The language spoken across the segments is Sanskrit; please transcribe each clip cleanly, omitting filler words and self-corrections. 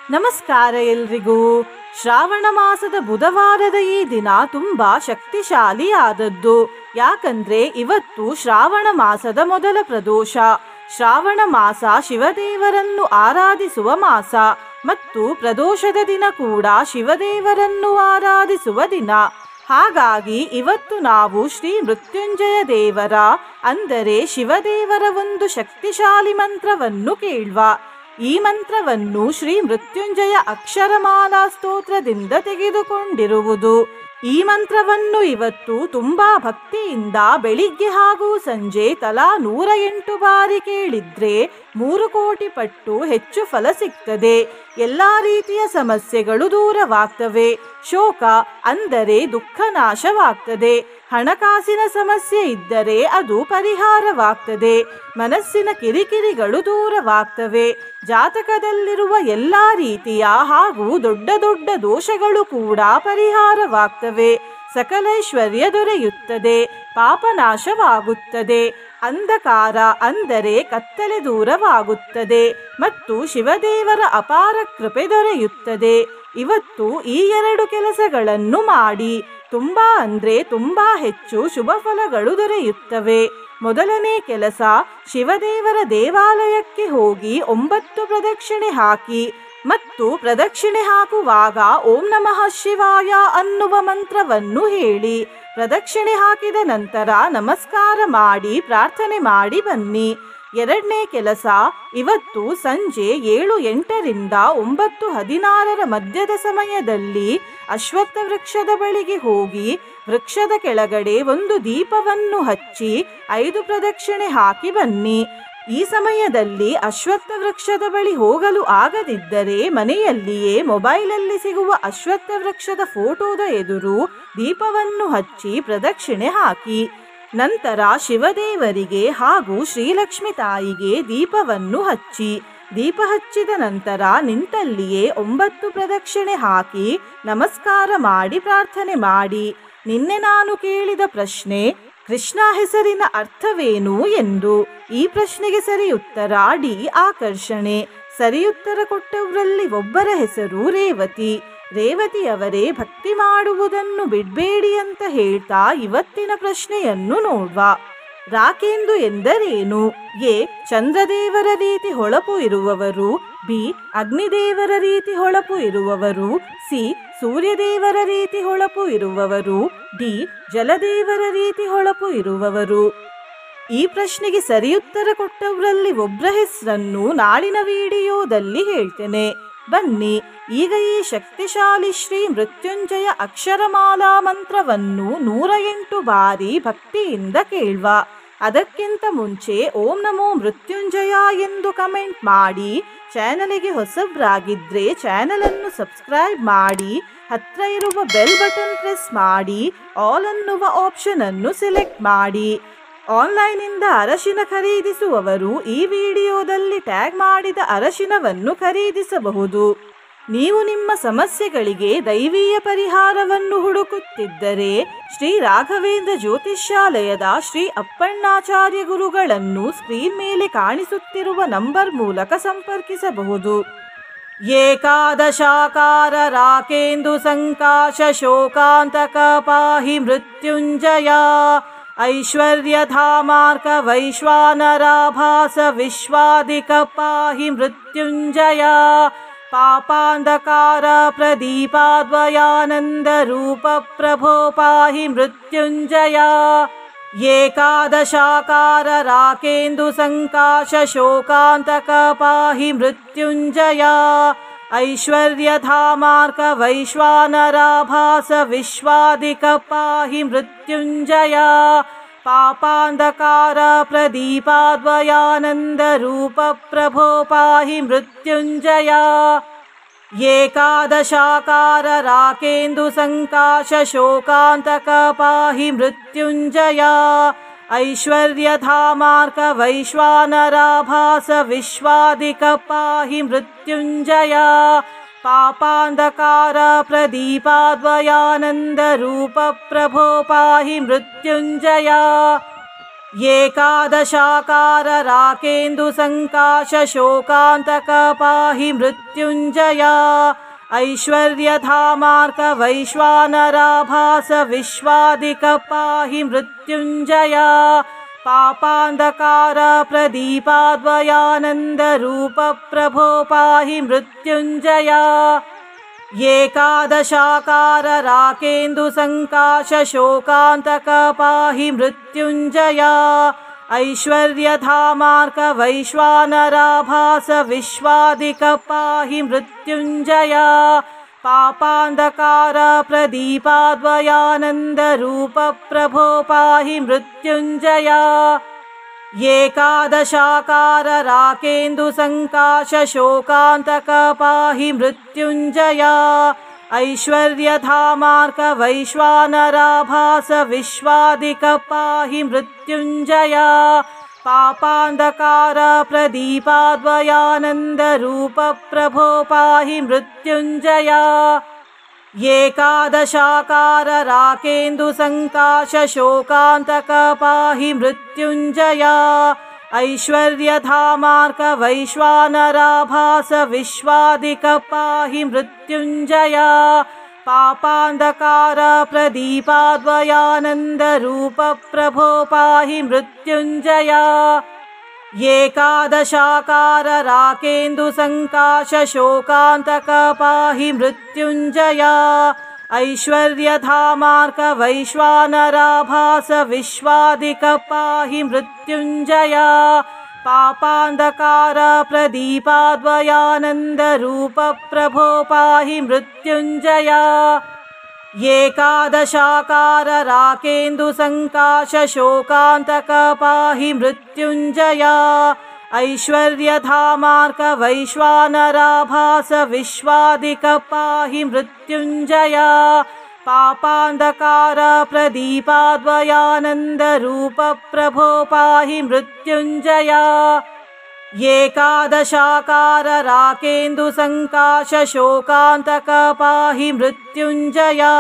ನಮಸ್ಕಾರ ಎಲ್ರಿಗೂ. ಶ್ರಾವಣ ಮಾಸದ ಬುಧವಾರದ ಈ ದಿನ ತುಂಬಾ ಶಕ್ತಿಶಾಲಿಯಾದದ್ದು. ಯಾಕಂದ್ರೆ ಇವತ್ತು ಶ್ರಾವಣ ಮಾಸದ ಮೊದಲ ಪ್ರದೋಷ. ಶ್ರಾವಣ ಮಾಸ ಶಿವದೇವರನ್ನು ಆರಾಧಿಸುವ ಮಾಸ ಮತ್ತು ಪ್ರದೋಷದ ದಿನ ಕೂಡ ಶಿವದೇವರನ್ನು ಆರಾಧಿಸುವ ದಿನ. ಹಾಗಾಗಿ ಇವತ್ತು ನಾವು ಶ್ರೀ ಮೃತ್ಯುಂಜಯ ದೇವರ ಅಂದರೆ ಶಿವದೇವರ ಒಂದು ಶಕ್ತಿಶಾಲಿ ಮಂತ್ರವನ್ನು ಕೇಳುವ. ಈ ಮಂತ್ರವನ್ನು ಶ್ರೀ ಮೃತ್ಯುಂಜಯ ಅಕ್ಷರಮಾಲಾ ಸ್ತೋತ್ರದಿಂದ ತೆಗೆದುಕೊಂಡಿರುವುದು. ಈ ಮಂತ್ರವನ್ನು ಇವತ್ತು ತುಂಬಾ ಭಕ್ತಿಯಿಂದ ಬೆಳಿಗ್ಗೆ ಹಾಗೂ ಸಂಜೆ ತಲಾ 108 ಬಾರಿ ಕೇಳಿದ್ರೆ 3 ಕೋಟಿ ಪಟ್ಟು ಹೆಚ್ಚು ಫಲ ಸಿಗ್ತದೆ. ಎಲ್ಲಾ ರೀತಿಯ ಸಮಸ್ಯೆಗಳು ದೂರವಾಗ್ತವೆ. ಶೋಕ ಅಂದರೆ ದುಃಖ ನಾಶವಾಗ್ತದೆ. ಹಣಕಾಸಿನ ಸಮಸ್ಯೆ ಇದ್ದರೆ ಅದು ಪರಿಹಾರವಾಗ್ತದೆ. ಮನಸ್ಸಿನ ಕಿರಿಕಿರಿಗಳು ದೂರವಾಗ್ತವೆ. ಜಾತಕದಲ್ಲಿರುವ ಎಲ್ಲ ರೀತಿಯ ಹಾಗೂ ದೊಡ್ಡ ದೊಡ್ಡ ದೋಷಗಳು ಕೂಡ ಪರಿಹಾರವಾಗ್ತವೆ. ಸಕಲೈಶ್ವರ್ಯ ದೊರೆಯುತ್ತದೆ. ಪಾಪನಾಶವಾಗುತ್ತದೆ. ಅಂಧಕಾರ ಅಂದರೆ ಕತ್ತಲೆ ದೂರವಾಗುತ್ತದೆ ಮತ್ತು ಶಿವದೇವರ ಅಪಾರ ಕೃಪೆ ದೊರೆಯುತ್ತದೆ. ಇವತ್ತು ಈ 2 ಕೆಲಸಗಳನ್ನು ಮಾಡಿ ತುಂಬಾ ಅಂದ್ರೆ ತುಂಬಾ ಹೆಚ್ಚು ಶುಭ ಫಲಗಳು ದೊರೆಯುತ್ತವೆ. ಮೊದಲನೇ ಕೆಲಸ, ಶಿವದೇವರ ದೇವಾಲಯಕ್ಕೆ ಹೋಗಿ 9 ಪ್ರದಕ್ಷಿಣೆ ಹಾಕಿ ಮತ್ತು ಪ್ರದಕ್ಷಿಣೆ ಹಾಕುವಾಗ ಓಂ ನಮಃ ಶಿವಾಯ ಅನ್ನುವ ಮಂತ್ರವನ್ನು ಹೇಳಿ ಪ್ರದಕ್ಷಿಣೆ ಹಾಕಿದ ನಂತರ ನಮಸ್ಕಾರ ಮಾಡಿ ಪ್ರಾರ್ಥನೆ ಮಾಡಿ ಬನ್ನಿ. ಎರಡನೇ ಕೆಲಸ, ಇವತ್ತು ಸಂಜೆ 7:08ರಿಂದ 9:16 ಮಧ್ಯದ ಸಮಯದಲ್ಲಿ ಅಶ್ವತ್ಥ ವೃಕ್ಷದ ಬಳಿಗೆ ಹೋಗಿ ವೃಕ್ಷದ ಕೆಳಗಡೆ ಒಂದು ದೀಪವನ್ನು ಹಚ್ಚಿ 5 ಪ್ರದಕ್ಷಿಣೆ ಹಾಕಿ ಬನ್ನಿ. ಈ ಸಮಯದಲ್ಲಿ ಅಶ್ವತ್ಥ ವೃಕ್ಷದ ಬಳಿ ಹೋಗಲು ಆಗದಿದ್ದರೆ ಮನೆಯಲ್ಲಿಯೇ ಮೊಬೈಲಲ್ಲಿ ಸಿಗುವ ಅಶ್ವತ್ಥ ವೃಕ್ಷದ ಫೋಟೋದ ಎದುರು ದೀಪವನ್ನು ಹಚ್ಚಿ ಪ್ರದಕ್ಷಿಣೆ ಹಾಕಿ. ನಂತರ ಶಿವದೇವರಿಗೆ ಹಾಗೂ ಶ್ರೀಲಕ್ಷ್ಮಿ ತಾಯಿಗೆ ದೀಪವನ್ನು ಹಚ್ಚಿ ದೀಪ ಹಚ್ಚಿದ ನಂತರ ನಿಂತಲ್ಲಿಯೇ 9 ಪ್ರದಕ್ಷಿಣೆ ಹಾಕಿ ನಮಸ್ಕಾರ ಮಾಡಿ ಪ್ರಾರ್ಥನೆ ಮಾಡಿ. ನಿನ್ನೆ ನಾನು ಕೇಳಿದ ಪ್ರಶ್ನೆ, ಕೃಷ್ಣ ಹೆಸರಿನ ಅರ್ಥವೇನು ಎಂದು. ಈ ಪ್ರಶ್ನೆಗೆ ಸರಿ ಉತ್ತರ ಡಿ ಆಕರ್ಷಣೆ. ಸರಿ ಉತ್ತರ ಕೊಟ್ಟವರಲ್ಲಿ ಒಬ್ಬರ ಹೆಸರು ರೇವತಿ. ರೇವತಿಯವರೇ ಭಕ್ತಿ ಮಾಡುವುದನ್ನು ಬಿಡಬೇಡಿ ಅಂತ ಹೇಳ್ತಾ ಇವತ್ತಿನ ಪ್ರಶ್ನೆಯನ್ನು ನೋಡುವ. ರಾಕೇಂದು ಎಂದರೇನು? ಎ. ಚಂದ್ರದೇವರ ರೀತಿ ಹೊಳಪು ಇರುವವರು. ಬಿ. ಅಗ್ನಿದೇವರ ರೀತಿ ಹೊಳಪು ಇರುವವರು. ಸಿ. ಸೂರ್ಯದೇವರ ರೀತಿ ಹೊಳಪು ಇರುವವರು. ಡಿ. ಜಲದೇವರ ರೀತಿ ಹೊಳಪು ಇರುವವರು. ಈ ಪ್ರಶ್ನೆಗೆ ಸರಿ ಉತ್ತರ ಕೊಟ್ಟವರಲ್ಲಿ ಒಬ್ಬರ ಹೆಸರನ್ನು ನಾಳಿನ ವಿಡಿಯೋದಲ್ಲಿ ಹೇಳ್ತೇನೆ. ಬನ್ನಿ ಈಗ ಈ ಶಕ್ತಿಶಾಲಿ ಶ್ರೀ ಮೃತ್ಯುಂಜಯ ಅಕ್ಷರಮಾಲಾ ಮಂತ್ರವನ್ನು 108 ಬಾರಿ ಭಕ್ತಿಯಿಂದ ಕೇಳುವ. ಅದಕ್ಕಿಂತ ಮುಂಚೆ ಓಂ ನಮೋ ಮೃತ್ಯುಂಜಯ ಎಂದು ಕಮೆಂಟ್ ಮಾಡಿ. ಚಾನಲಿಗೆ ಹೊಸಬ್ರಾಗಿದ್ರೆ ಚಾನಲನ್ನು ಸಬ್ಸ್ಕ್ರೈಬ್ ಮಾಡಿ. ಹತ್ರ ಇರುವ ಬೆಲ್ ಬಟನ್ ಪ್ರೆಸ್ ಮಾಡಿ ಆಲ್ ಅನ್ನುವ ಆಪ್ಷನ್ ಅನ್ನು ಸೆಲೆಕ್ಟ್ ಮಾಡಿ. ಆನ್ಲೈನಿಂದ ಅರಶಿನ ಖರೀದಿಸುವವರು ಈ ವಿಡಿಯೋದಲ್ಲಿ ಟ್ಯಾಗ್ ಮಾಡಿದ ಅರಶಿನವನ್ನು ಖರೀದಿಸಬಹುದು. ನೀವು ನಿಮ್ಮ ಸಮಸ್ಯೆಗಳಿಗೆ ದೈವೀಯ ಪರಿಹಾರವನ್ನು ಹುಡುಕುತ್ತಿದ್ದರೆ ಶ್ರೀ ರಾಘವೇಂದ್ರ ಜ್ಯೋತಿಷ್ಯಾಲಯದ ಶ್ರೀ ಅಪ್ಪಣ್ಣಾಚಾರ್ಯ ಗುರುಗಳನ್ನು ಸ್ಕ್ರೀನ್ ಮೇಲೆ ಕಾಣಿಸುತ್ತಿರುವ ನಂಬರ್ ಮೂಲಕ ಸಂಪರ್ಕಿಸಬಹುದು. ಏಕಾದಶಾಕಾರ ರಾಕೇಂದು ಸಂಕಾಶ ಶೋಕಾಂತಕ ಪಾಹಿ ಮೃತ್ಯುಂಜಯ. ಐಶ್ವರ್ಯಧಾಮಾರ್ಕ ವೈಶ್ವಾನರಾಭಾಸ ವಿಶ್ವಾದಿಕ ಪಾಹಿ ಮೃತ್ಯುಂಜಯ. ಪಾಪಾಂಧಕಾರ ಪ್ರದೀಪಾದ್ವಯಾನಂದ ರೂಪ ಪ್ರಭೋ ಪಾಹಿ ಮೃತ್ಯುಂಜಯ. ಏಕಾದಶಾಕಾರ ರಾಕೇಂದು ಸಂಕಾಶ ಶೋಕಾಂತಕ ಪಾಹಿ ಮೃತ್ಯುಂಜಯ. ಐಶ್ವರ್ಯಧಾಮಾರ್ಕ ವೈಶ್ವಾನರಾಭಾಸ ವಿಶ್ವಾದಿಕ ಪಾಹಿ ಮೃತ್ಯುಂಜಯ. ಪಾಪಾಂಧಕಾರ ಪ್ರದೀಪಾದ್ವಯಾನಂದ ರೂಪ ಪ್ರಭೋ ಪಾಹಿ ಮೃತ್ಯುಂಜಯ. ಏಕಾದಶಾಕಾರ ರಾಕೇಂದು ಸಂಕಾಶ ಶೋಕಾಂತಕ ಪಾಹಿ ಮೃತ್ಯುಂಜಯ. ಐಶ್ವರ್ಯಧಾಮಾರ್ಕ ವೈಶ್ವಾನರಾಭಾಸ ವಿಶ್ವಾದಿಕ ಪಾಹಿ ಮೃತ್ಯುಂಜಯ. ಪಾಪಾಂಧಕಾರ ಪ್ರದೀಪಾದ್ವಯಾನಂದ ರೂಪ ಪ್ರಭೋ ಪಾಹಿ ಮೃತ್ಯುಂಜಯ. एकादशाकार राकेन्दुसङ्काशशोकान्तक पाहि मृत्युञ्जया ऐश्वर्यधामार्क वैश्वानराभास विश्वादिक पाहि मृत्युञ्जया पापान्धकार प्रदीपाद्वयानन्दरूप प्रभो पाहि मृत्युञ्जया एकादशाकार राकेन्दुसङ्काशशोकान्तक पाहि मृत्युञ्जया ऐश्वर्यधामार्क वैश्वानराभास विश्वादिक पाहि मृत्युञ्जया पापान्धकार प्रदीपाद्वयानन्दरूप प्रभो पाहि मृत्युञ्जया एकादशाकार राकेन्दुसङ्काशशोकान्तक पाहि मृत्युञ्जया ऐश्वर्यधामार्क वैश्वानराभास विश्वादिक पाहि मृत्युञ्जया पापान्धकार प्रदीपाद्वयानन्दरूप प्रभो पाहि मृत्युञ्जया एकादशाकार राकेन्दुसङ्काशशोकान्तक पाहि मृत्युञ्जया ऐश्वर्यधामार्क वैश्वानराभास विश्वादिक पाहि मृत्युञ्जया पापान्धकार प्रदीपाद्वयानन्दरूप प्रभो पाहि मृत्युञ्जया एकादशाकार राकेन्दुसङ्काशशोकान्तक पाहि मृत्युञ्जया ऐश्वर्यधामार्क वैश्वानराभास विश्वादिक पाहि मृत्युञ्जया पापान्धकार प्रदीपाद्वयानन्दरूप प्रभो पाहि मृत्युञ्जया एकादशाकार राकेन्दुसङ्काशशोकान्तक पाहि मृत्युञ्जया ऐश्वर्यधामार्क वैश्वानराभास विश्वादिक पाहि मृत्युञ्जया पापान्धकार प्रदीपाद्वयानन्दरूप प्रभो पाहि मृत्युञ्जया एकादशाकार राकेन्दुसङ्काशशोकान्तक पाहि मृत्युञ्जया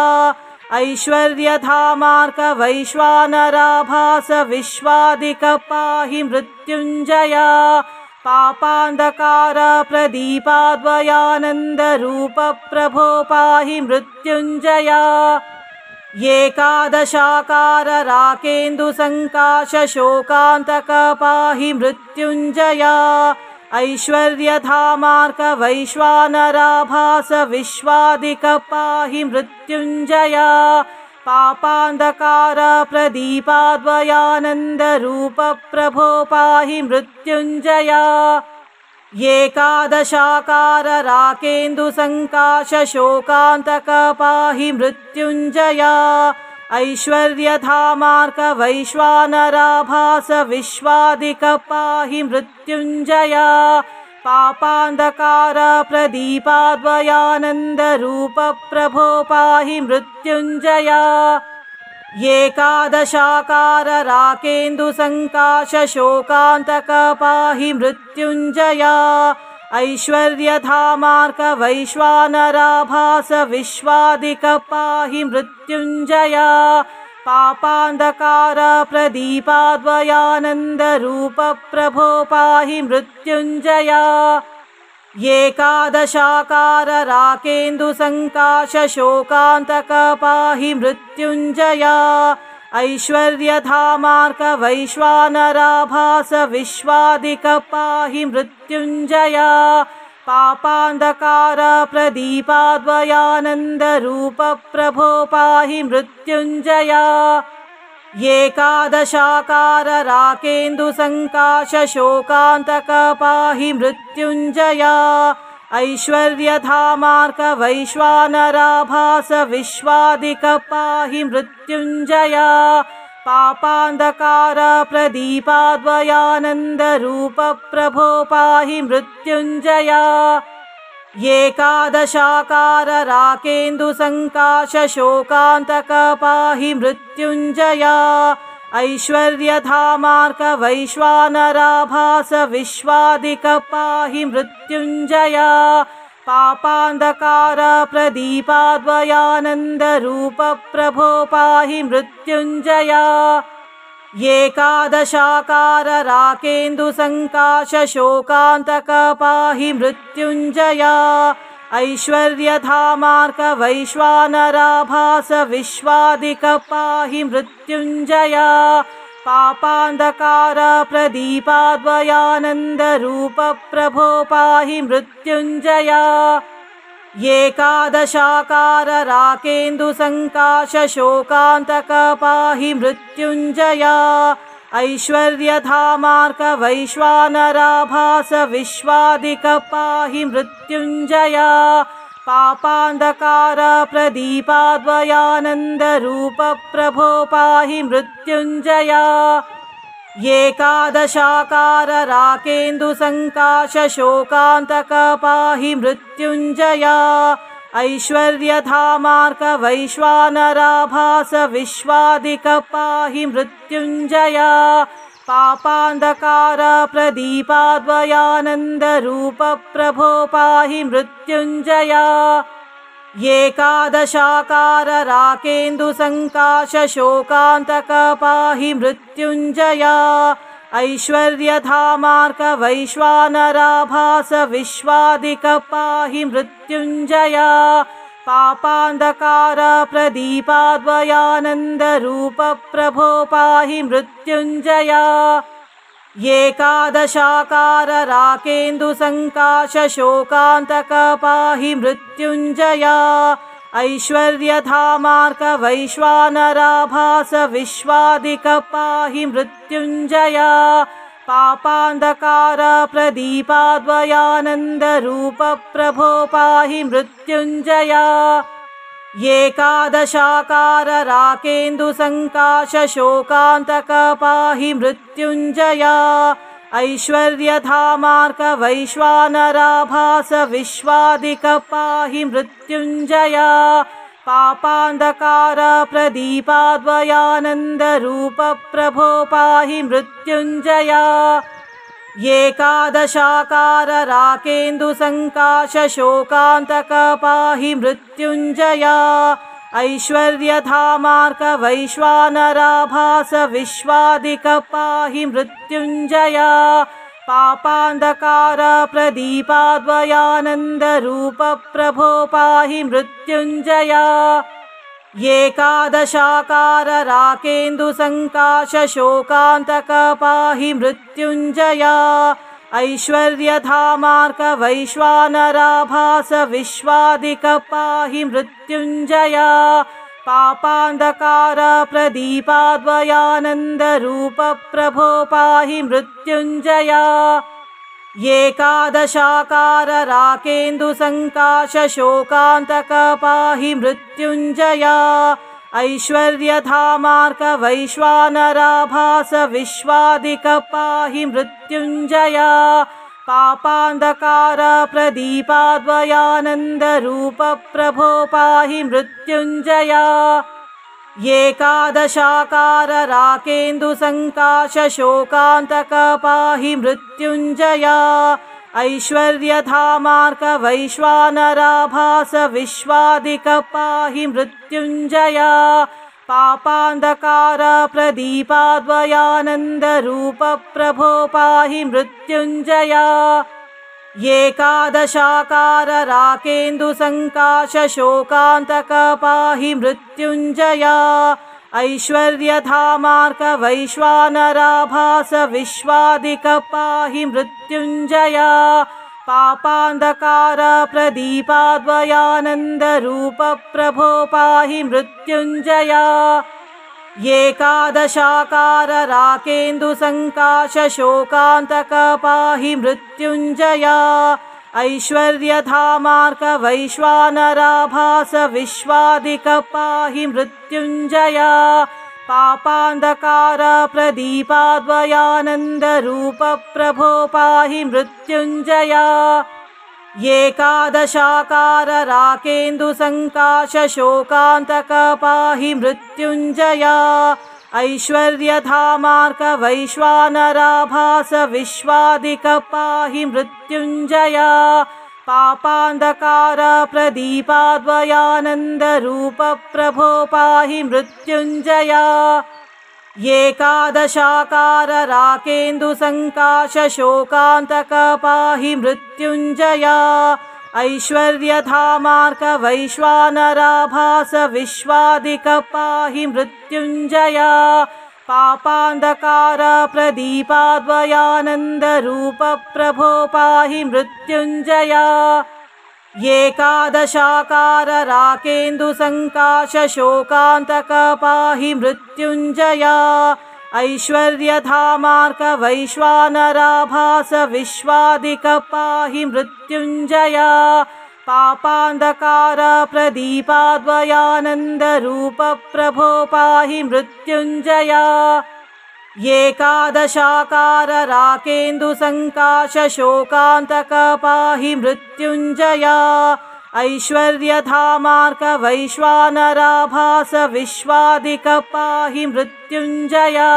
ऐश्वर्यधामार्क वैश्वानराभास विश्वादिक पाहि मृत्युञ्जया पापान्धकार प्रदीपाद्वयानन्दरूप प्रभो पाहि मृत्युञ्जया एकादशाकार राकेन्दुसङ्काशशोकान्तक पाहि मृत्युञ्जया ऐश्वर्यधामार्क वैश्वानराभास विश्वादिक पाहि मृत्युञ्जया पापान्धकार प्रदीपाद्वयानन्दरूप प्रभो पाहि मृत्युञ्जया एकादशाकार राकेन्दुसङ्काशशोकान्तक पाहि मृत्युञ्जया ऐश्वर्यधामार्क वैश्वानराभास विश्वादिक पाहि मृत्युञ्जया पापान्धकार प्रदीपाद्वयानन्दरूप प्रभो पाहि मृत्युञ्जया एकादशाकार राकेन्दुसङ्काशशोकान्तक पाहि मृत्युञ्जया ऐश्वर्यधामार्क वैश्वानराभास विश्वादिक पाहि मृत्युञ्जया पापान्धकार प्रदीपाद्वयानन्दरूप प्रभो पाहि मृत्युञ्जया एकादशाकार राकेन्दुसङ्काशशोकान्तक पाहि मृत्युञ्जया ऐश्वर्यधामार्क वैश्वानराभास विश्वादिक पाहि मृत्युञ्जया पापान्धकार प्रदीपाद्वयानन्दरूप प्रभो पाहि मृत्युञ्जया एकादशाकार राकेन्दुसङ्काशशोकान्तक पाहि मृत्युञ्जया ऐश्वर्यधामार्क वैश्वानराभास विश्वादिक पाहि मृत्युञ्जया पापान्धकार प्रदीपाद्वयानन्दरूप प्रभो पाहि मृत्युञ्जया एकादशाकार राकेन्दुसङ्काशशोकान्तक पाहि मृत्युञ्जया ऐश्वर्यधामार्क वैश्वानराभास विश्वादिक पाहि मृत्युञ्जया पापान्धकार प्रदीपाद्वयानन्दरूप प्रभो पाहि मृत्युञ्जया एकादशाकार राकेन्दुसङ्काशशोकान्तक पाहि मृत्युञ्जया ऐश्वर्यधामार्क वैश्वानराभास विश्वादिक पाहि मृत्युञ्जया पापान्धकार प्रदीपाद्वयानन्दरूप प्रभो पाहि मृत्युञ्जया एकादशाकार राकेन्दुसङ्काशशोकान्तक पाहि मृत्युञ्जया ऐश्वर्यधामार्क वैश्वानराभास विश्वादिक पाहि मृत्युञ्जया पापान्धकार प्रदीपाद्वयानन्दरूप प्रभो पाहि मृत्युञ्जया एकादशाकार राकेन्दुसङ्काशशोकान्तक पाहि मृत्युञ्जया ऐश्वर्यधामार्क वैश्वानराभास विश्वादिक पाहि मृत्युञ्जया पापान्धकार प्रदीपाद्वयानन्दरूप प्रभो पाहि मृत्युञ्जया एकादशाकार राकेन्दुसङ्काशशोकान्तक पाहि मृत्युञ्जया ऐश्वर्यधामार्क वैश्वानराभास विश्वादिक पाहि मृत्युञ्जया पापान्धकार प्रदीपाद्वयानन्दरूप प्रभो पाहि मृत्युञ्जया एकादशाकार राकेन्दुसङ्काशशोकान्तक पाहि मृत्युञ्जया ऐश्वर्यधामार्क वैश्वानराभास विश्वादिक पाहि मृत्युञ्जया पापान्धकार प्रदीपाद्वयानन्दरूप प्रभो पाहि मृत्युञ्जया एकादशाकार राकेन्दुसङ्काशशोकान्तक पाहि मृत्युञ्जया ऐश्वर्यधामार्क वैश्वानराभास विश्वादिक पाहि मृत्युञ्जया पापान्धकार प्रदीपाद्वयानन्दरूप प्रभो पाहि मृत्युञ्जया एकादशाकार राकेन्दुसङ्काशशोकान्तक पाहि मृत्युञ्जया ऐश्वर्यधामार्क वैश्वानराभास विश्वादिक पाहि मृत्युञ्जया पापान्धकार प्रदीपाद्वयानन्दरूप प्रभो पाहि मृत्युञ्जया एकादशाकार राकेन्दुसङ्काशशोकान्तक पाहि मृत्युञ्जया ऐश्वर्यधामार्क वैश्वानराभास विश्वादिक पाहि मृत्युञ्जया पापान्धकार प्रदीपाद्वयानन्दरूप प्रभो पाहि मृत्युञ्जया एकादशाकार राकेन्दुसङ्काशशोकान्तक पाहि मृत्युञ्जया ऐश्वर्यधामार्क वैश्वानराभास विश्वादिक पाहि मृत्युञ्जया पापान्धकार प्रदीपाद्वयानन्दरूप प्रभो पाहि मृत्युञ्जया एकादशाकार राकेन्दुसङ्काशशोकान्तक पाहि मृत्युञ्जया ऐश्वर्यधामार्क वैश्वानराभास विश्वादिक पाहि मृत्युञ्जया पापान्धकार प्रदीपाद्वयानन्दरूप प्रभो पाहि मृत्युञ्जया एकादशाकार राकेन्दुसङ्काशशोकान्तक पाहि मृत्युञ्जया ऐश्वर्यधामार्क वैश्वानराभास विश्वादिक पाहि मृत्युञ्जया पापान्धकार प्रदीपाद्वयानन्दरूप प्रभो पाहि मृत्युञ्जया एकादशाकार राकेन्दुसङ्काशशोकान्तक पाहि मृत्युञ्जया ऐश्वर्यधामार्क वैश्वानराभास विश्वादिक पाहि मृत्युञ्जया पापान्धकार प्रदीपाद्वयानन्दरूप प्रभो पाहि मृत्युञ्जया एकादशाकार राकेन्दुसङ्काशशोकान्तक पाहि मृत्युञ्जया ऐश्वर्यधामार्क वैश्वानराभास विश्वादिक पाहि मृत्युञ्जया पापान्धकार प्रदीपाद्वयानन्दरूप प्रभो पाहि मृत्युञ्जया एकादशाकार राकेन्दुसङ्काशशोकान्तक पाहि मृत्युञ्जया ऐश्वर्यधामार्क वैश्वानराभास विश्वादिक पाहि मृत्युञ्जया पापान्धकार प्रदीपाद्वयानन्दरूप प्रभो पाहि मृत्युञ्जया एकादशाकार राकेन्दुसङ्काशशोकान्तक पाहि मृत्युञ्जया ऐश्वर्यधामार्क वैश्वानराभास विश्वादिक पाहि मृत्युञ्जया पापान्धकार प्रदीपाद्वयानन्दरूप प्रभो पाहि मृत्युञ्जया एकादशाकार राकेन्दुसङ्काशशोकान्तक पाहि मृत्युञ्जया ऐश्वर्यधामार्क वैश्वानराभास विश्वादिक पाहि मृत्युञ्जया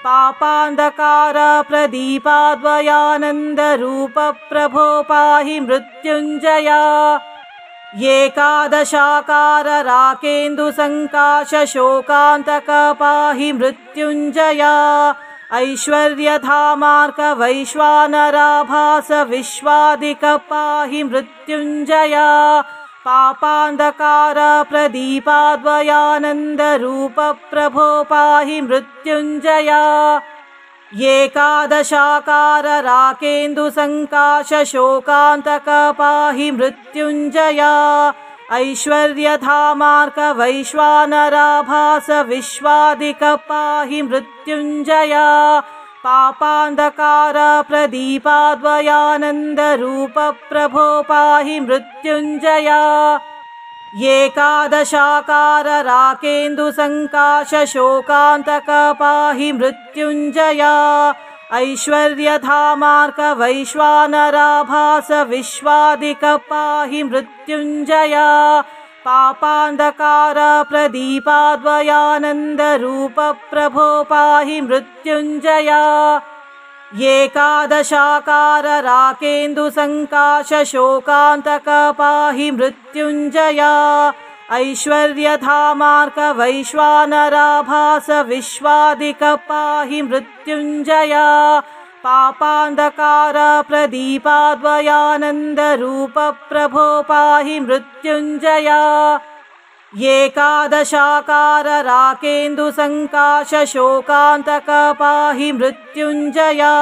पापान्धकार प्रदीपाद्वयानन्दरूप प्रभो पाहि मृत्युञ्जया एकादशाकार राकेन्दुसङ्काशशोकान्तक पाहि मृत्युञ्जया ऐश्वर्यधामार्क वैश्वानराभास विश्वादिक पाहि मृत्युञ्जया पापान्धकार प्रदीपाद्वयानन्दरूप प्रभो पाहि मृत्युञ्जया एकादशाकार राकेन्दुसङ्काशशोकान्तक पाहि मृत्युञ्जया ऐश्वर्यधामार्क वैश्वानराभास विश्वादिक पाहि मृत्युञ्जया पापान्धकार प्रदीपाद्वयानन्दरूप प्रभो पाहि मृत्युञ्जया एकादशाकार राकेन्दुसङ्काशशोकान्तक पाहि मृत्युञ्जया ऐश्वर्यधामार्क वैश्वानराभास विश्वादिक पाहि मृत्युञ्जया पापान्धकार प्रदीपाद्वयानन्दरूप प्रभो पाहि मृत्युञ्जया एकादशाकार राकेन्दुसङ्काशशोकान्तक पाहि मृत्युञ्जया ऐश्वर्यधामार्क वैश्वानराभास विश्वादिक पाहि मृत्युञ्जया पापान्धकार प्रदीपाद्वयानन्दरूप प्रभो पाहि मृत्युञ्जया एकादशाकार राकेन्दुसङ्काशशोकान्तक पाहि मृत्युञ्जया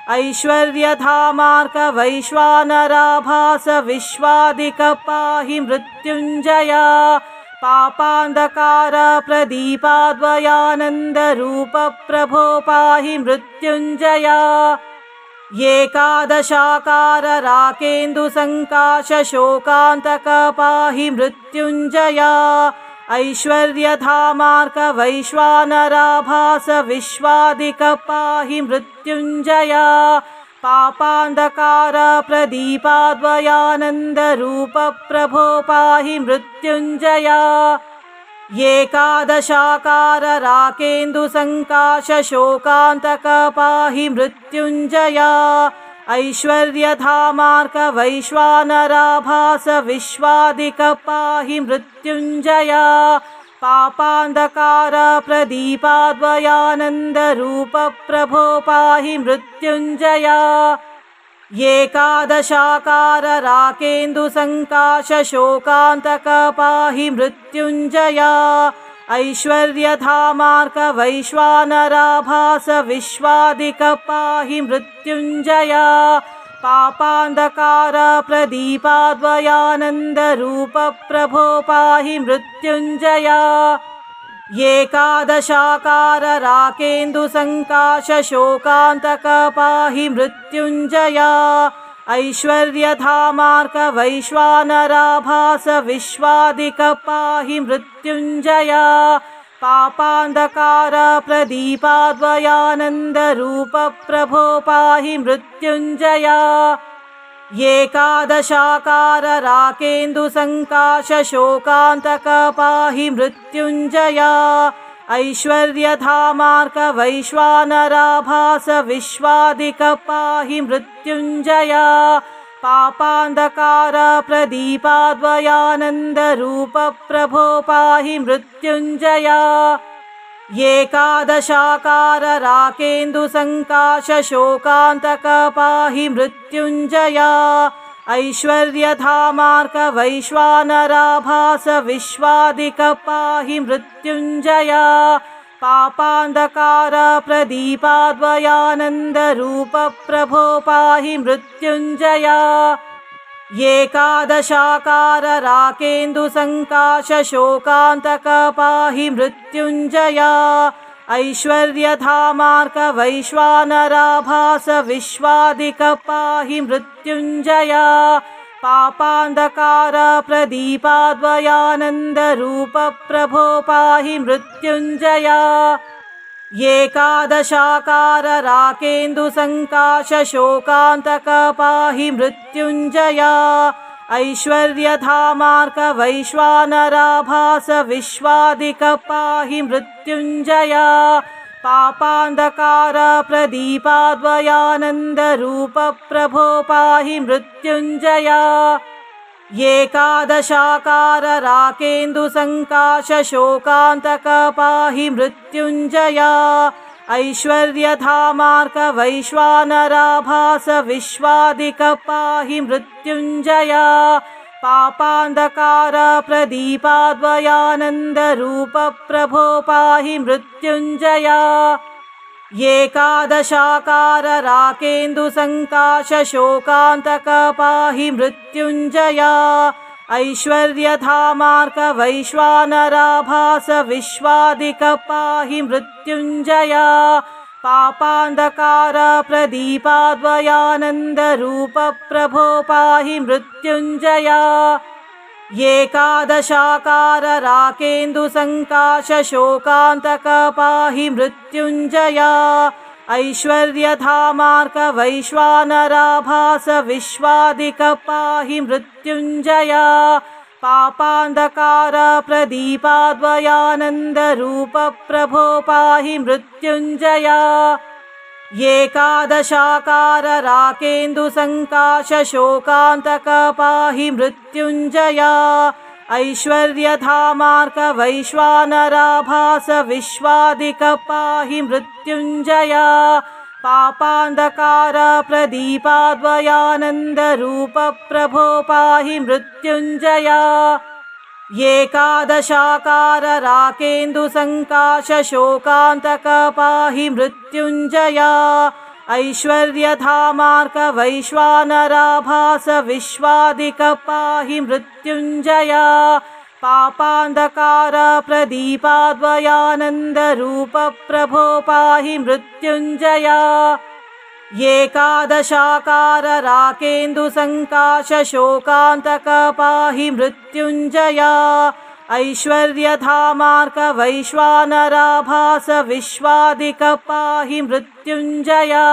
ऐश्वर्यधामार्क वैश्वानराभास विश्वादिक पाहि मृत्युञ्जया पापान्धकार प्रदीपाद्वयानन्दरूप प्रभो पाहि मृत्युञ्जया एकादशाकार राकेन्दुसङ्काशशोकान्तक पाहि मृत्युञ्जया ऐश्वर्यधामार्क वैश्वानराभास विश्वादिक पाहि मृत्युञ्जया पापान्धकार प्रदीपाद्वयानन्दरूप प्रभो पाहि मृत्युञ्जया एकादशाकार राकेन्दुसङ्काशशोकान्तक पाहि मृत्युञ्जया ऐश्वर्यधामार्क वैश्वानराभास विश्वादिक पाहि मृत्युञ्जया पापान्धकार प्रदीपाद्वयानन्दरूप प्रभो पाहि मृत्युञ्जया एकादशाकार राकेन्दुसङ्काशशोकान्तक पाहि मृत्युञ्जया ऐश्वर्यधामार्क वैश्वानराभास विश्वादिक पाहि मृत्युञ्जया पापान्धकार प्रदीपाद्वयानन्दरूप प्रभो पाहि मृत्युञ्जया एकादशाकार राकेन्दुसङ्काशशोकान्तक पाहि मृत्युञ्जया ऐश्वर्यधामार्क वैश्वानराभास विश्वादिक पाहि मृत्युञ्जया पापान्धकार प्रदीपाद्वयानन्दरूप प्रभो पाहि मृत्युञ्जया एकादशाकार राकेन्दुसङ्काशशोकान्तक पाहि मृत्युञ्जया ऐश्वर्यधामार्क वैश्वानराभास विश्वादिक पाहि मृत्युञ्जया पापान्धकार प्रदीपाद्वयानन्दरूप प्रभो पाहि मृत्युञ्जया एकादशाकार राकेन्दुसङ्काशशोकान्तक पाहि मृत्युञ्जया ऐश्वर्यधामार्क वैश्वानराभास विश्वादिक पाहि मृत्युञ्जया पापान्धकार प्रदीपाद्वयानन्दरूप प्रभो पाहि मृत्युञ्जया एकादशाकार राकेन्दुसङ्काशशोकान्तक पाहि मृत्युञ्जया ऐश्वर्यधामार्क वैश्वानराभास विश्वादिक पाहि मृत्युञ्जया पापान्धकार प्रदीपाद्वयानन्दरूप प्रभो पाहि मृत्युञ्जया एकादशाकार राकेन्दुसङ्काशशोकान्तक पाहि मृत्युञ्जया ऐश्वर्यधामार्क वैश्वानराभास विश्वादिक पाहि मृत्युञ्जया पापान्धकार प्रदीपाद्वयानन्दरूप प्रभो पाहि मृत्युञ्जया एकादशाकार राकेन्दुसङ्काशशोकान्तक पाहि मृत्युञ्जया ऐश्वर्यधामार्क वैश्वानराभास विश्वादिक पाहि मृत्युञ्जया पापान्धकार प्रदीपाद्वयानन्दरूप प्रभो पाहि मृत्युञ्जया एकादशाकार राकेन्दुसङ्काशशोकान्तक पाहि मृत्युञ्जया ऐश्वर्यधामार्क वैश्वानराभास विश्वादिक पाहि मृत्युञ्जया पापान्धकार प्रदीपाद्वयानन्दरूप प्रभो पाहि मृत्युञ्जया एकादशाकार राकेन्दुसङ्काशशोकान्तक पाहि मृत्युञ्जया ऐश्वर्यधामार्क वैश्वानराभास विश्वादिक पाहि मृत्युञ्जया पापान्धकार प्रदीपाद्वयानन्दरूप प्रभो पाहि मृत्युञ्जया एकादशाकार राकेन्दुसङ्काशशोकान्तक पाहि मृत्युञ्जया ऐश्वर्यधामार्क वैश्वानराभास विश्वादिक पाहि मृत्युञ्जया पापान्धकार प्रदीपाद्वयानन्दरूप प्रभो पाहि मृत्युञ्जया एकादशाकार राकेन्दुसङ्काशशोकान्तक पाहि मृत्युञ्जया ऐश्वर्यधामार्क वैश्वानराभास विश्वादिक पाहि मृत्युञ्जया पापान्धकार प्रदीपाद्वयानन्दरूप प्रभो पाहि मृत्युञ्जया एकादशाकार राकेन्दुसङ्काशशोकान्तक पाहि मृत्युञ्जया ऐश्वर्यधामार्क वैश्वानराभास विश्वादिक पाहि मृत्युञ्जया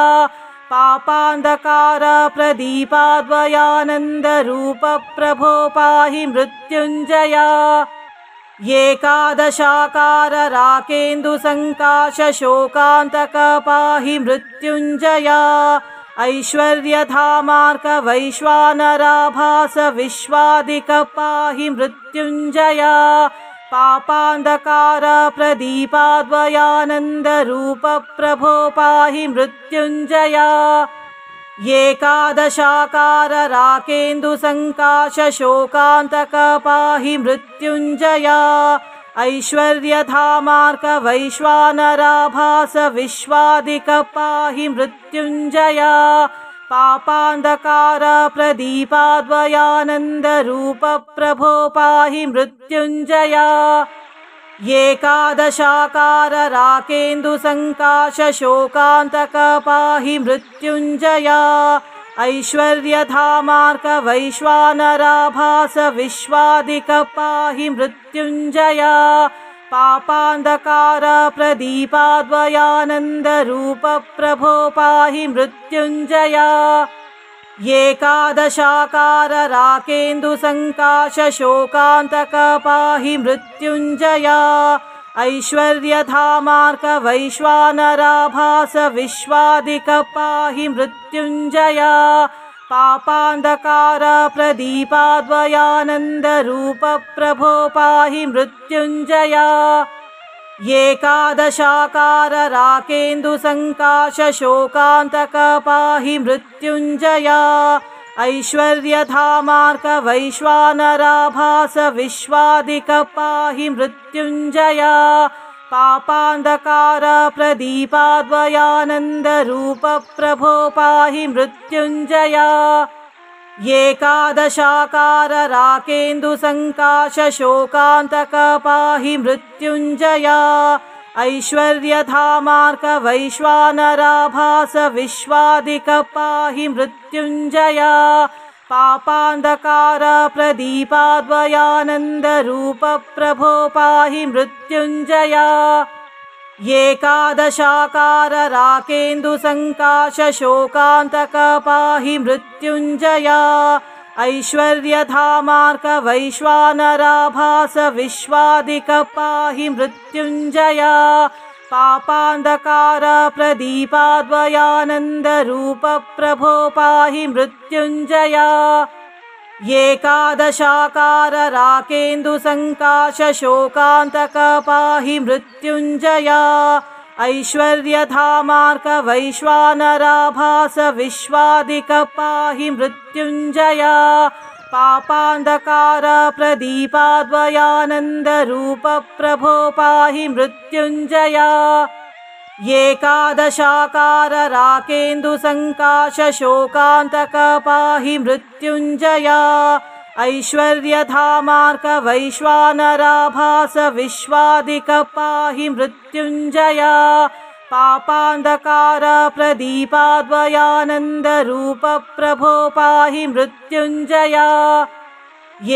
पापान्धकार प्रदीपाद्वयानन्दरूप प्रभो पाहि मृत्युञ्जया एकादशाकार राकेन्दुसङ्काशशोकान्तक पाहि मृत्युञ्जया ऐश्वर्यधामार्क वैश्वानराभास विश्वादिक पाहि मृत्युञ्जया पापान्धकार प्रदीपाद्वयानन्दरूप प्रभो पाहि मृत्युञ्जया एकादशाकार राकेन्दुसङ्काशशोकान्तक पाहि मृत्युञ्जया ऐश्वर्यधामार्क वैश्वानराभास विश्वादिक पाहि मृत्युञ्जया पापान्धकार प्रदीपाद्वयानन्दरूप प्रभो पाहि मृत्युञ्जया एकादशाकार राकेन्दुसङ्काशशोकान्तक पाहि मृत्युञ्जया ऐश्वर्यधामार्क वैश्वानराभास विश्वादिक पाहि मृत्युञ्जया पापान्धकार प्रदीपाद्वयानन्दरूप प्रभो पाहि मृत्युञ्जया एकादशाकार राकेन्दुसङ्काशशोकान्तक पाहि मृत्युञ्जया ऐश्वर्यधामार्क वैश्वानराभास विश्वादिक पाहि मृत्युञ्जया पापान्धकार प्रदीपाद्वयानन्दरूप प्रभो पाहि मृत्युञ्जया एकादशाकार राकेन्दुसङ्काशशोकान्तक पाहि मृत्युञ्जया ऐश्वर्यधामार्क वैश्वानराभास विश्वादिक पाहि मृत्युञ्जया पापान्धकार प्रदीपाद्वयानन्दरूप प्रभो पाहि मृत्युञ्जया एकादशाकार राकेन्दुसङ्काशशोकान्तक पाहि मृत्युञ्जया ऐश्वर्यधामार्क वैश्वानराभास विश्वादिक पाहि मृत्युञ्जया पापान्धकार प्रदीपाद्वयानन्दरूप प्रभो पाहि मृत्युञ्जया एकादशाकार राकेन्दुसङ्काशशोकान्तक पाहि मृत्युञ्जया ऐश्वर्यधामार्क वैश्वानराभास विश्वादिक पाहि मृत्युञ्जया पापान्धकार प्रदीपाद्वयानन्दरूप प्रभो पाहि मृत्युञ्जया एकादशाकार राकेन्दुसङ्काशशोकान्तक पाहि मृत्युञ्जया ऐश्वर्यधामार्क वैश्वानराभास विश्वादिक पाहि मृत्युञ्जया पापान्धकार प्रदीपाद्वयानन्दरूप प्रभो पाहि मृत्युञ्जया एकादशाकार राकेन्दुसङ्काशशोकान्तक पाहि मृत्युञ्जया ऐश्वर्यधामार्क वैश्वानराभास विश्वादिक पाहि मृत्युञ्जया पापान्धकार प्रदीपाद्वयानन्दरूप प्रभो पाहि मृत्युञ्जया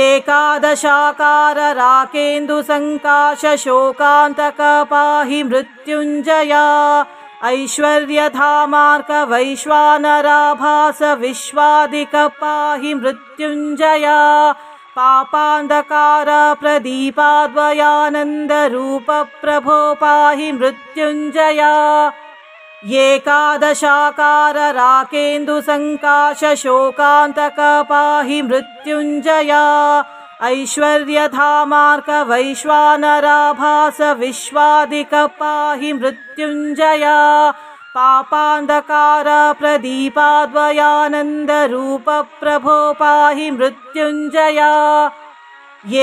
एकादशाकार राकेन्दुसङ्काशशोकान्तक पाहि मृत्युञ्जया ऐश्वर्यधामार्क वैश्वानराभास विश्वादिक पाहि मृत्युञ्जया पापान्धकार प्रदीपाद्वयानन्दरूप प्रभो पाहि मृत्युञ्जया एकादशाकार राकेन्दुसङ्काशशोकान्तक पाहि मृत्युञ्जया ऐश्वर्यधामार्क वैश्वानराभास विश्वादिक पाहि मृत्युञ्जया पापान्धकार प्रदीपाद्वयानन्दरूप प्रभो पाहि मृत्युञ्जया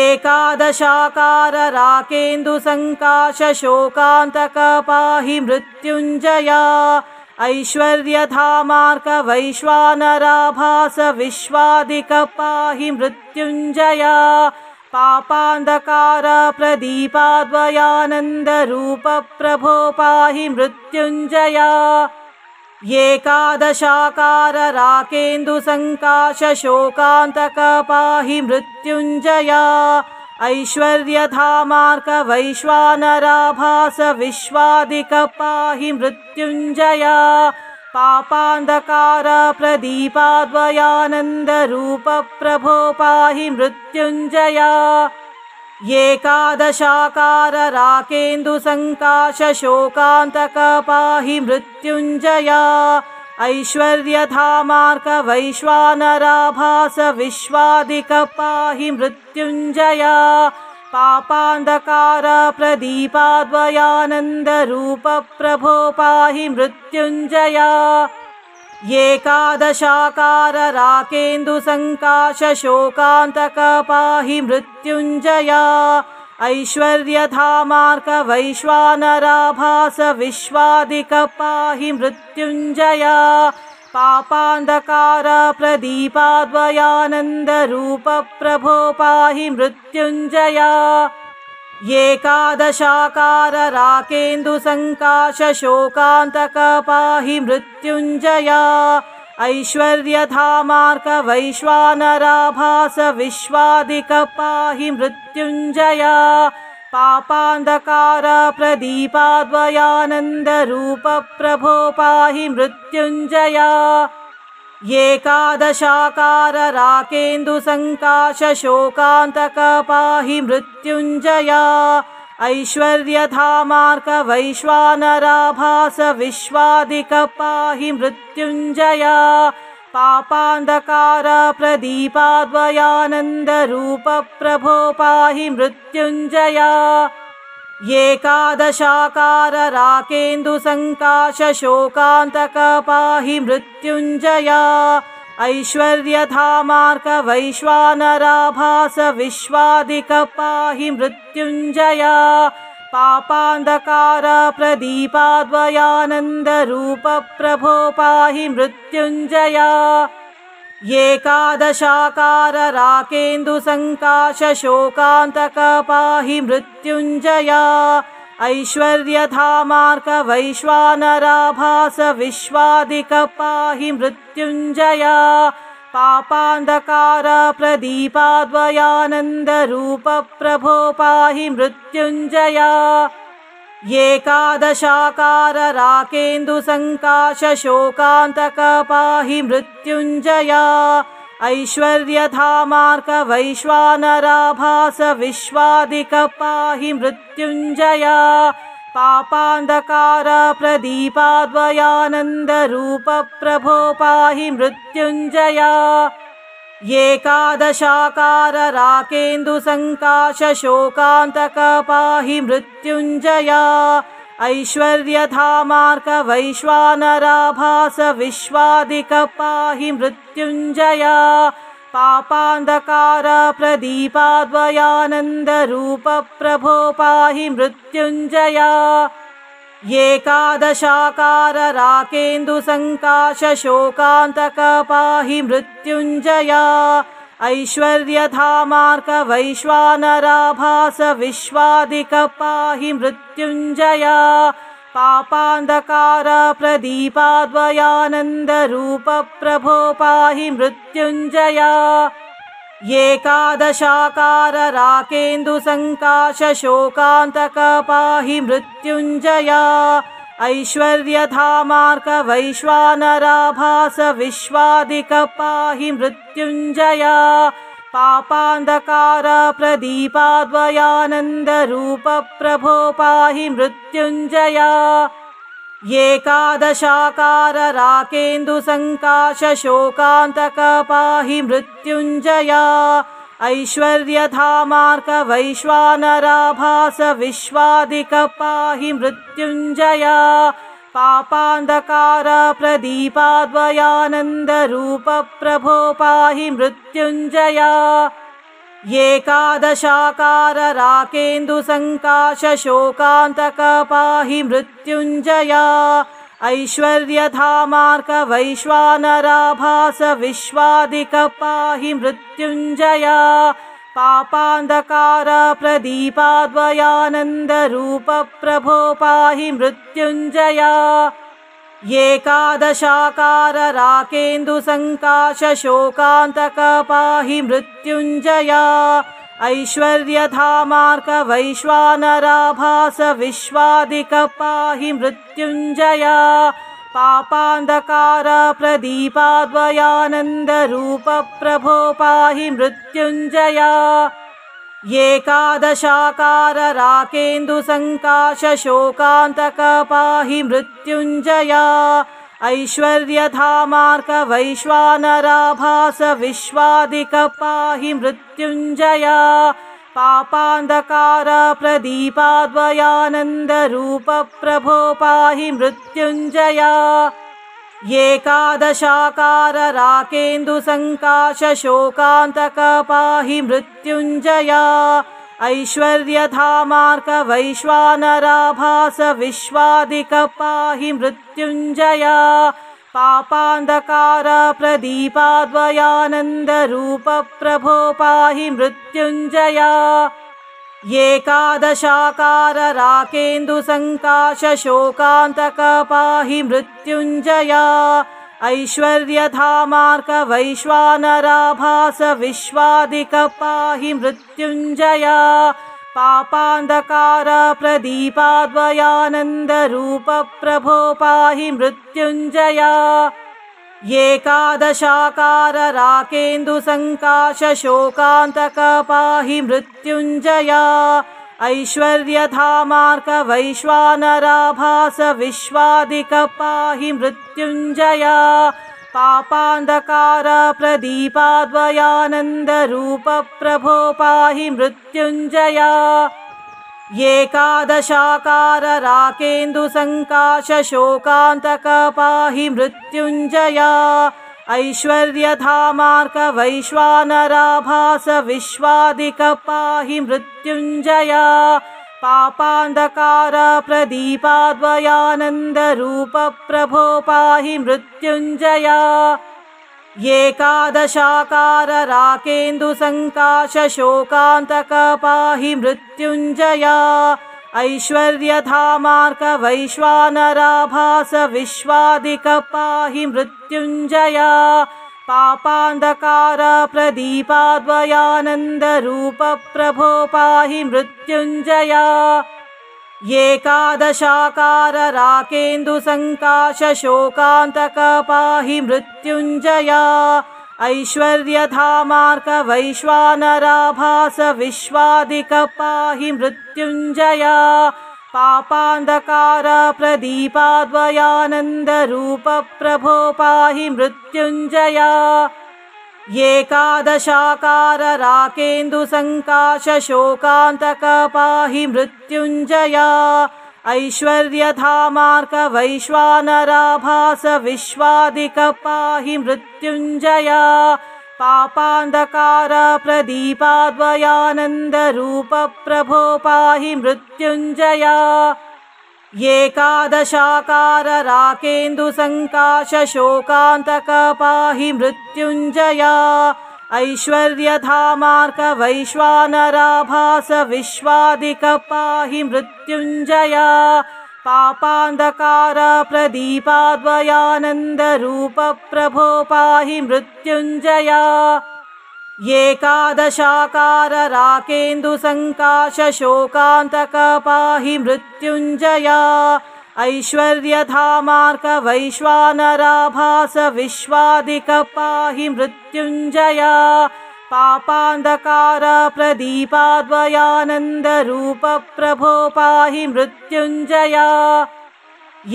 एकादशाकार राकेन्दुसङ्काशशोकान्तक पाहि मृत्युञ्जया ऐश्वर्यधामार्क वैश्वानराभास विश्वादिक पाहि मृत्युञ्जया पापान्धकार प्रदीपाद्वयानन्दरूप प्रभो पाहि मृत्युञ्जया एकादशाकार राकेन्दुसङ्काशशोकान्तक पाहि मृत्युञ्जया ऐश्वर्यधामार्क वैश्वानराभास विश्वादिक पाहि मृत्युञ्जया पापान्धकार प्रदीपाद्वयानन्दरूप प्रभो पाहि मृत्युञ्जया एकादशाकार राकेन्दुसङ्काशशोकान्तक पाहि मृत्युञ्जया ऐश्वर्यधामार्क वैश्वानराभास विश्वादिक पाहि मृत्युञ्जया पापान्धकार प्रदीपाद्वयानन्दरूप प्रभो पाहि मृत्युञ्जया एकादशाकार राकेन्दुसङ्काशशोकान्तक पाहि मृत्युञ्जया ऐश्वर्यधामार्क वैश्वानराभास विश्वादिक पाहि मृत्युञ्जया पापान्धकार प्रदीपाद्वयानन्दरूप प्रभो पाहि मृत्युञ्जया एकादशाकार राकेन्दुसङ्काशशोकान्तक पाहि मृत्युञ्जया ऐश्वर्यधामार्क वैश्वानराभास विश्वादिक पाहि मृत्युञ्जया पापान्धकार प्रदीपाद्वयानन्दरूप प्रभो पाहि मृत्युञ्जया एकादशाकार राकेन्दुसङ्काशशोकान्तक पाहि मृत्युञ्जया ऐश्वर्यधामार्क वैश्वानराभास विश्वादिक पाहि मृत्युञ्जया पापान्धकार प्रदीपाद्वयानन्दरूप प्रभो पाहि मृत्युञ्जया एकादशाकार राकेन्दुसङ्काशशोकान्तक पाहि मृत्युञ्जया ऐश्वर्यधामार्क वैश्वानराभास विश्वादिक पाहि मृत्युञ्जया पापान्धकार प्रदीपाद्वयानन्दरूप प्रभो पाहि मृत्युञ्जया एकादशाकार राकेन्दुसङ्काशशोकान्तक पाहि मृत्युञ्जया ऐश्वर्यधामार्क वैश्वानराभास विश्वादिक पाहि मृत्युञ्जया पापान्धकार प्रदीपाद्वयानन्दरूप प्रभो पाहि मृत्युञ्जया एकादशाकार राकेन्दुसङ्काशशोकान्तक पाहि मृत्युञ्जया ऐश्वर्यधामार्क वैश्वानराभास विश्वादिक पाहि मृत्युञ्जया पापान्धकार प्रदीपाद्वयानन्दरूप प्रभो पाहि मृत्युञ्जया एकादशाकार राकेन्दुसङ्काशशोकान्तक पाहि मृत्युञ्जया ऐश्वर्यधामार्क वैश्वानराभास विश्वादिक पाहि मृत्युञ्जया पापान्धकार प्रदीपाद्वयानन्दरूप प्रभो पाहि मृत्युञ्जया एकादशाकार राकेन्दुसङ्काशशोकान्तक पाहि मृत्युञ्जया ऐश्वर्यधामार्क वैश्वानराभास विश्वादिक पाहि मृत्युञ्जया पापान्धकार प्रदीपाद्वयानन्दरूप प्रभो पाहि मृत्युञ्जया एकादशाकार राकेन्दुसङ्काशशोकान्तक पाहि मृत्युञ्जया ऐश्वर्यधामार्क वैश्वानराभास विश्वादिक पाहि मृत्युञ्जया पापान्धकार प्रदीपाद्वयानन्दरूप प्रभो पाहि मृत्युञ्जया एकादशाकार राकेन्दुसङ्काशशोकान्तक पाहि मृत्युञ्जया ऐश्वर्यधामार्क वैश्वानराभास विश्वादिक पाहि मृत्युञ्जया पापान्धकार प्रदीपाद्वयानन्दरूप प्रभो पाहि मृत्युञ्जया एकादशाकार राकेन्दुसङ्काशशोकान्तक पाहि मृत्युञ्जया ऐश्वर्यधामार्क वैश्वानराभास विश्वादिक पाहि मृत्युञ्जया पापान्धकार प्रदीपाद्वयानन्दरूप प्रभो पाहि मृत्युञ्जया एकादशाकार राकेन्दुसङ्काशशोकान्तक पाहि मृत्युञ्जया ऐश्वर्यधामार्क वैश्वानराभास विश्वादिक पाहि मृत्युञ्जया पापान्धकार प्रदीपाद्वयानन्दरूप प्रभो पाहि मृत्युञ्जया एकादशाकार राकेन्दुसङ्काशशोकान्तक पाहि मृत्युञ्जया ऐश्वर्यधामार्क वैश्वानराभास विश्वादिक पाहि मृत्युञ्जया पापान्धकार प्रदीपाद्वयानन्दरूप प्रभो पाहि मृत्युञ्जया एकादशाकार राकेन्दुसङ्काशशोकान्तक पाहि मृत्युञ्जया ऐश्वर्यधामार्क वैश्वानराभास विश्वादिक पाहि मृत्युञ्जया पापान्धकार प्रदीपाद्वयानन्दरूप प्रभो पाहि मृत्युञ्जया एकादशाकार राकेन्दुसङ्काशशोकान्तक पाहि मृत्युञ्जया ऐश्वर्यधामार्क वैश्वानराभास विश्वादिक पाहि मृत्युञ्जया पापान्धकार प्रदीपाद्वयानन्दरूप प्रभो पाहि मृत्युञ्जया एकादशाकार राकेन्दुसङ्काशशोकान्तक पाहि मृत्युञ्जया ऐश्वर्यधामार्क वैश्वानराभास विश्वादिक पाहि मृत्युञ्जया पापान्धकार प्रदीपाद्वयानन्दरूप प्रभो पाहि मृत्युञ्जया एकादशाकार राकेन्दुसङ्काशशोकान्तक पाहि मृत्युञ्जया ऐश्वर्यधामार्क वैश्वानराभास विश्वादिक पाहि मृत्युञ्जया पापान्धकार प्रदीपाद्वयानन्दरूप प्रभो पाहि मृत्युञ्जया एकादशाकार राकेन्दुसङ्काशशोकान्तक पाहि मृत्युञ्जया ऐश्वर्यधामार्क वैश्वानराभास विश्वादिक पाहि मृत्युञ्जया पापान्धकार प्रदीपाद्वयानन्दरूप प्रभो पाहि मृत्युञ्जया एकादशाकार राकेन्दुसङ्काशशोकान्तक पाहि मृत्युञ्जया ऐश्वर्यधामार्क वैश्वानराभास विश्वादिक पाहि मृत्युञ्जया पापान्धकार प्रदीपाद्वयानन्दरूप प्रभो पाहि मृत्युञ्जया एकादशाकार राकेन्दुसङ्काशशोकान्तक पाहि मृत्युञ्जया ऐश्वर्यधामार्क वैश्वानराभास विश्वादिक पाहि मृत्युञ्जया पापान्धकार प्रदीपाद्वयानन्दरूप प्रभो पाहि मृत्युञ्जया एकादशाकार राकेन्दुसङ्काशशोकान्तक पाहि मृत्युञ्जया ऐश्वर्यधामार्क वैश्वानराभास विश्वादिक पाहि मृत्युञ्जया पापान्धकार प्रदीपाद्वयानन्दरूप प्रभो पाहि मृत्युञ्जया एकादशाकार राकेन्दुसङ्काशशोकान्तक पाहि मृत्युञ्जया ऐश्वर्यधामार्क वैश्वानराभास विश्वादिक पाहि मृत्युञ्जया पापान्धकार प्रदीपाद्वयानन्दरूप प्रभो पाहि मृत्युञ्जया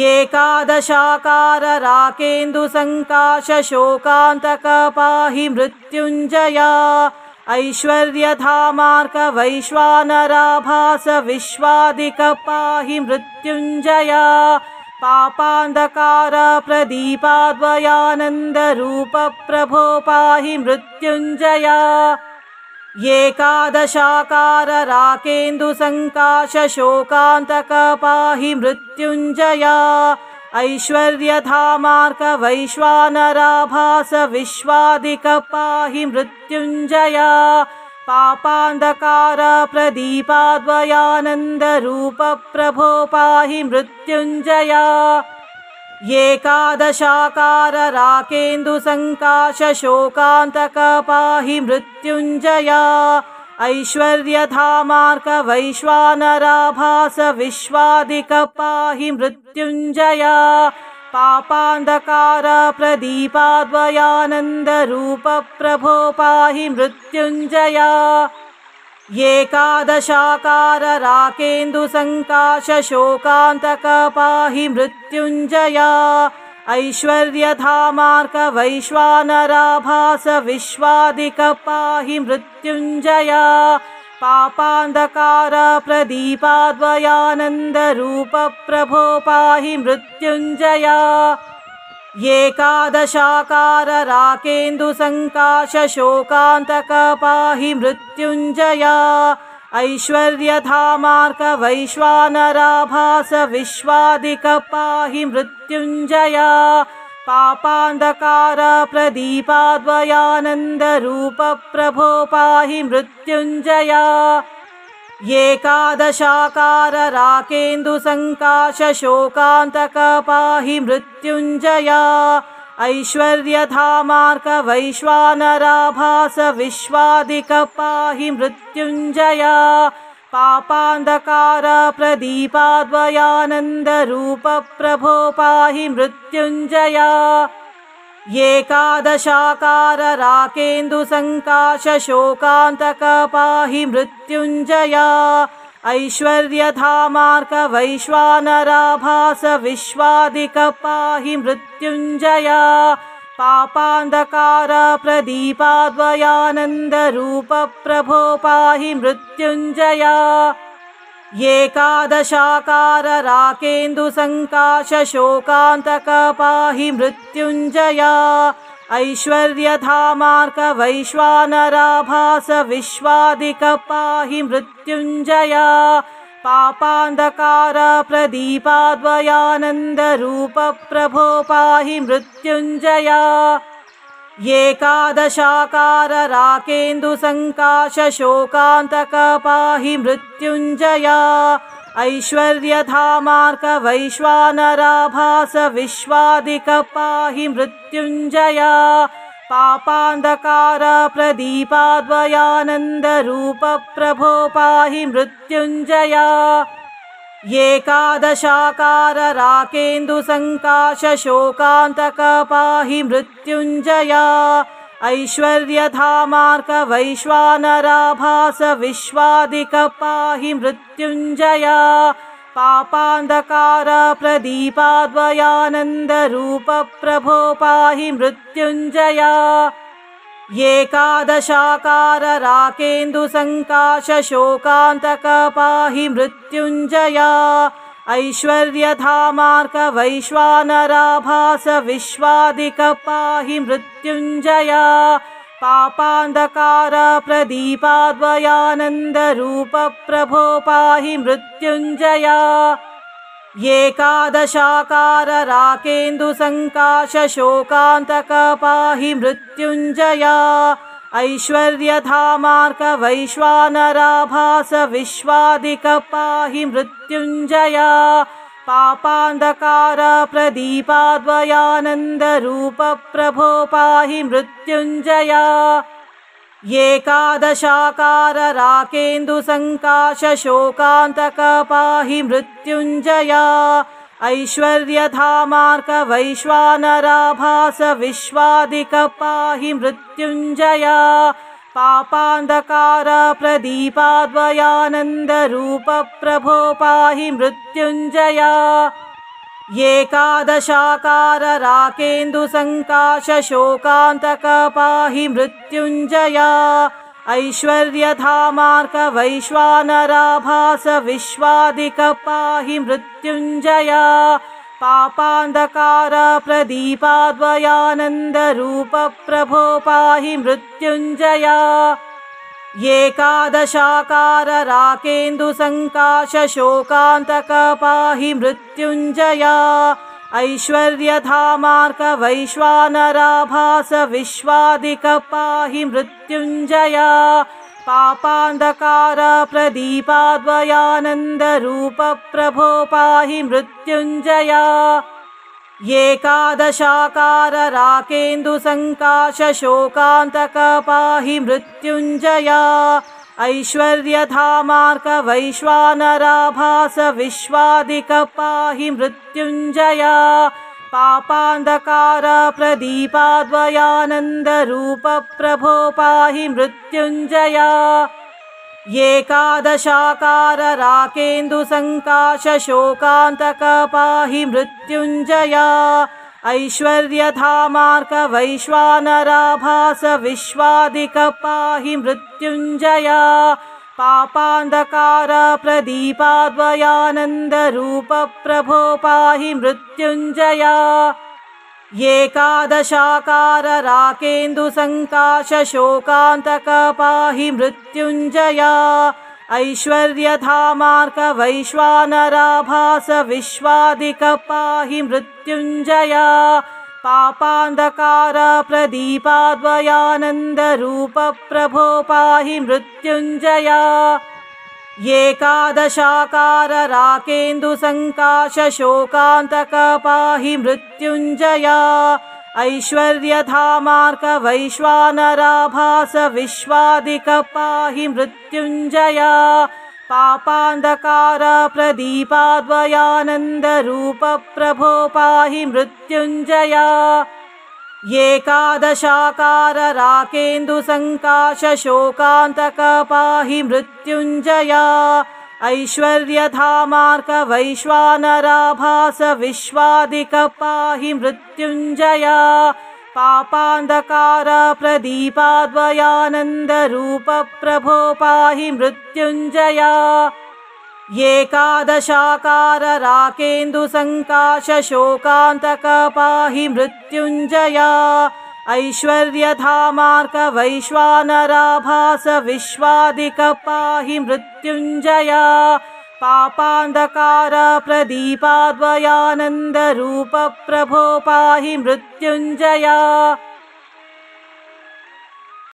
एकादशाकार राकेन्दुसङ्काशशोकान्तक पाहि मृत्युञ्जया ऐश्वर्यधामार्क वैश्वानराभास विश्वादिक पाहि मृत्युञ्जया पापान्धकार प्रदीपाद्वयानन्दरूप प्रभो पाहि मृत्युञ्जया एकादशाकार राकेन्दुसङ्काशशोकान्तक पाहि मृत्युञ्जया ऐश्वर्यधामार्क वैश्वानराभास विश्वादिक पाहि मृत्युञ्जया पापान्धकार प्रदीपाद्वयानन्दरूप प्रभो पाहि मृत्युञ्जया एकादशाकार राकेन्दुसङ्काशशोकान्तक पाहि मृत्युञ्जया ऐश्वर्यधामार्क वैश्वानराभास विश्वादिक पाहि मृत्युञ्जया पापान्धकार प्रदीपाद्वयानन्दरूप प्रभो पाहि मृत्युञ्जया एकादशाकार राकेन्दुसङ्काशशोकान्तक पाहि मृत्युञ्जया ऐश्वर्यधामार्क वैश्वानराभास विश्वादिक पाहि मृत्युञ्जया पापान्धकार प्रदीपाद्वयानन्दरूप प्रभो पाहि मृत्युञ्जया एकादशाकार राकेन्दुसङ्काशशोकान्तक पाहि मृत्युञ्जया ऐश्वर्यधामार्क वैश्वानराभास विश्वादिक पाहि मृत्युञ्जया पापान्धकार प्रदीपाद्वयानन्दरूप प्रभो पाहि मृत्युञ्जया एकादशाकार राकेन्दुसङ्काशशोकान्तक पाहि मृत्युञ्जया ऐश्वर्यधामार्क वैश्वानराभास विश्वादिक पाहि मृत्युञ्जया पापान्धकार प्रदीपाद्वयानन्दरूप प्रभो पाहि मृत्युञ्जया एकादशाकार राकेन्दुसङ्काशशोकान्तक पाहि मृत्युञ्जया ऐश्वर्यधामार्क वैश्वानराभास विश्वादिक पाहि मृत्युञ्जया पापान्धकार प्रदीपाद्वयानन्दरूप प्रभो पाहि मृत्युञ्जया एकादशाकार राकेन्दुसङ्काशशोकान्तक पाहि मृत्युञ्जया ऐश्वर्यधामार्क वैश्वानराभास विश्वादिक पाहि मृत्युञ्जया पापान्धकार प्रदीपाद्वयानन्दरूप प्रभो पाहि मृत्युञ्जया एकादशाकार राकेन्दुसङ्काशशोकान्तक पाहि मृत्युञ्जया ऐश्वर्यधामार्क वैश्वानराभास विश्वादिक पाहि मृत्युञ्जया पापान्धकार प्रदीपाद्वयानन्दरूप प्रभो पाहि मृत्युञ्जया एकादशाकार राकेन्दुसङ्काशशोकान्तक पाहि मृत्युञ्जया ऐश्वर्यधामार्क वैश्वानराभास विश्वादिक पाहि मृत्युञ्जया पापान्धकार प्रदीपाद्वयानन्दरूप प्रभो पाहि मृत्युञ्जया एकादशाकार राकेन्दुसङ्काशशोकान्तक पाहि मृत्युञ्जया ऐश्वर्यधामार्क वैश्वानराभास विश्वादिक पाहि मृत्युञ्जया पापान्धकार प्रदीपाद्वयानन्दरूप प्रभो पाहि मृत्युञ्जया एकादशाकार राकेन्दुसङ्काशशोकान्तक पाहि मृत्युञ्जया ऐश्वर्यधामार्क वैश्वानराभास विश्वादिक पाहि मृत्युञ्जया पापान्धकार प्रदीपाद्वयानन्दरूप प्रभो पाहि मृत्युञ्जया एकादशाकार राकेन्दुसङ्काशशोकान्तक पाहि मृत्युञ्जया ऐश्वर्यधामार्क वैश्वानराभास विश्वादिक पाहि मृत्युञ्जया पापान्धकार प्रदीपाद्वयानन्दरूप प्रभो पाहि मृत्युञ्जया एकादशाकार राकेन्दुसङ्काशशोकान्तक पाहि मृत्युञ्जया ऐश्वर्यधामार्क वैश्वानराभास विश्वादिक पाहि मृत्युञ्जया पापान्धकार प्रदीपाद्वयानन्दरूप प्रभो पाहि मृत्युञ्जया एकादशाकार राकेन्दुसङ्काशशोकान्तक पाहि मृत्युञ्जया ऐश्वर्यधामार्क वैश्वानराभास विश्वादिक पाहि मृत्युञ्जया पापान्धकार प्रदीपाद्वयानन्दरूप प्रभो पाहि मृत्युञ्जया एकादशाकार राकेन्दुसङ्काशशोकान्तक पाहि मृत्युञ्जया ऐश्वर्यधामार्क वैश्वानराभास विश्वादिक पाहि मृत्युञ्जया पापान्धकार प्रदीपाद्वयानन्दरूप प्रभो पाहि मृत्युञ्जया एकादशाकार राकेन्दुसङ्काशशोकान्तक पाहि मृत्युञ्जया ऐश्वर्यधामार्क वैश्वानराभास विश्वादिक पाहि मृत्युञ्जया पापान्धकार प्रदीपाद्वयानन्दरूप प्रभो पाहि मृत्युञ्जया एकादशाकार राकेन्दुसङ्काशशोकान्तक पाहि मृत्युञ्जया ऐश्वर्यधामार्क वैश्वानराभास विश्वादिक पाहि मृत्युञ्जया पापान्धकार प्रदीपाद्वयानन्दरूप प्रभो पाहि मृत्युञ्जया एकादशाकार राकेन्दुसङ्काशशोकान्तक पाहि मृत्युञ्जया ऐश्वर्यधामार्क वैश्वानराभास विश्वादिक पाहि मृत्युञ्जया पापान्धकार प्रदीपाद्वयानन्दरूप प्रभो पाहि मृत्युञ्जया एकादशाकार राकेन्दुसङ्काशशोकान्तक पाहि मृत्युञ्जया ऐश्वर्यधामार्क वैश्वानराभास विश्वादिक पाहि मृत्युञ्जया पापान्धकार प्रदीपाद्वयानन्दरूप प्रभो पाहि मृत्युञ्जया एकादशाकार राकेन्दुसङ्काशशोकान्तक पाहि मृत्युञ्जया ऐश्वर्यधामार्क वैश्वानराभास विश्वादिक पाहि मृत्युञ्जया पापान्धकार प्रदीपाद्वयानन्दरूप प्रभो पाहि मृत्युञ्जया